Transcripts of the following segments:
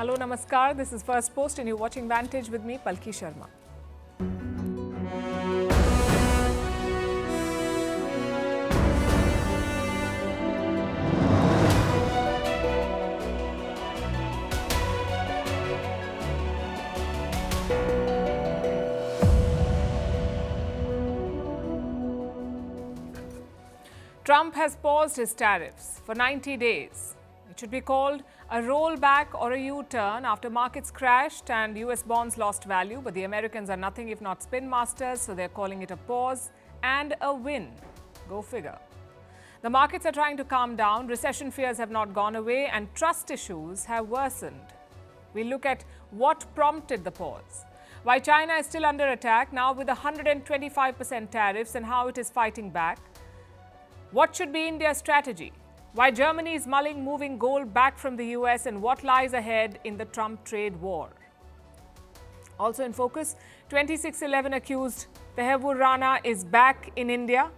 Hello, namaskar. This is Firstpost and you're watching Vantage with me, Palki Sharma. Trump has paused his tariffs for 90 days. It should be called a rollback or a U-turn after markets crashed and US bonds lost value. But the Americans are nothing if not spin masters, so they're calling it a pause and a win. Go figure. The markets are trying to calm down. Recession fears have not gone away and trust issues have worsened. We'll look at what prompted the pause, why China is still under attack now with 125% tariffs and how it is fighting back. What should be India's strategy? Why Germany is mulling moving gold back from the US and what lies ahead in the Trump trade war. Also in focus, 2611 accused Tehevur Rana is back in India.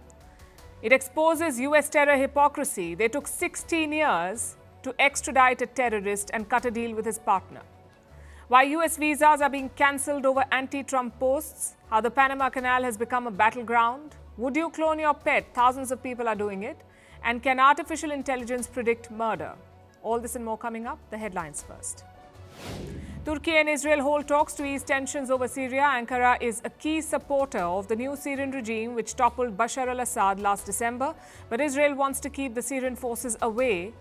It exposes US terror hypocrisy. They took 16 years to extradite a terrorist and cut a deal with his partner. Why US visas are being cancelled over anti-Trump posts. How the Panama Canal has become a battleground. Would you clone your pet? Thousands of people are doing it. And can artificial intelligence predict murder? All this and more coming up. The headlines first. Turkey and Israel hold talks to ease tensions over Syria. Ankara is a key supporter of the new Syrian regime which toppled Bashar al-Assad last December. But Israel wants to keep the Syrian forces away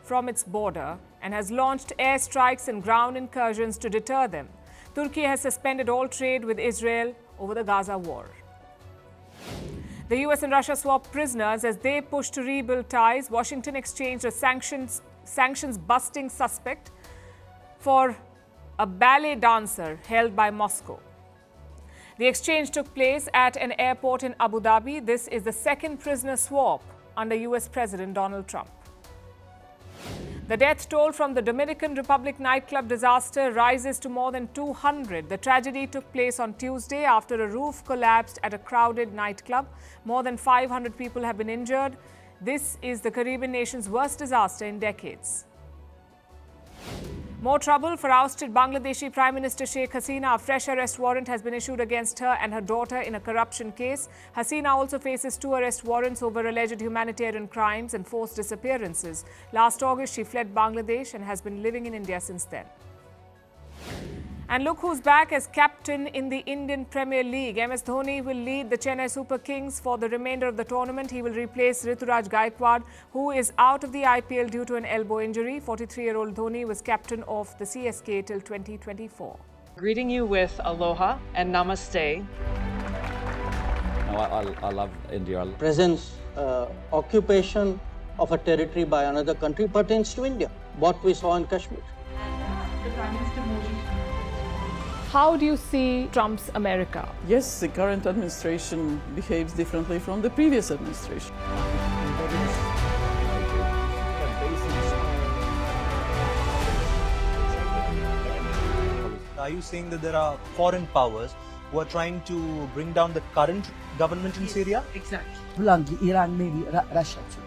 from its border and has launched airstrikes and ground incursions to deter them. Turkey has suspended all trade with Israel over the Gaza war. The US and Russia swapped prisoners as they push to rebuild ties. Washington exchanged a sanctions-busting suspect for a ballet dancer held by Moscow. The exchange took place at an airport in Abu Dhabi. This is the second prisoner swap under US President Donald Trump. The death toll from the Dominican Republic nightclub disaster rises to more than 200. The tragedy took place on Tuesday after a roof collapsed at a crowded nightclub. More than 500 people have been injured. This is the Caribbean nation's worst disaster in decades. More trouble for ousted Bangladeshi Prime Minister Sheikh Hasina. A fresh arrest warrant has been issued against her and her daughter in a corruption case. Hasina also faces 2 arrest warrants over alleged humanitarian crimes and forced disappearances. Last August, she fled Bangladesh and has been living in India since then. And look who's back as captain in the Indian Premier League. MS Dhoni will lead the Chennai Super Kings for the remainder of the tournament. He will replace Rituraj Gaikwad, who is out of the IPL due to an elbow injury. 43-year-old Dhoni was captain of the CSK till 2024. Greeting you with aloha and namaste. I love India. Presence, occupation of a territory by another country pertains to India. What we saw in Kashmir. How do you see Trump's America? Yes, the current administration behaves differently from the previous administration. Are you saying that there are foreign powers who are trying to bring down the current government in Syria? Exactly. Iran, maybe Russia too.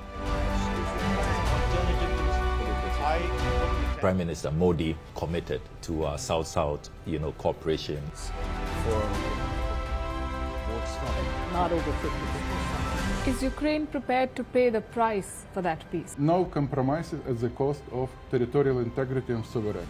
Prime Minister Modi committed to South-South, cooperation. Not over 50%. Is Ukraine prepared to pay the price for that peace? No compromises at the cost of territorial integrity and sovereignty.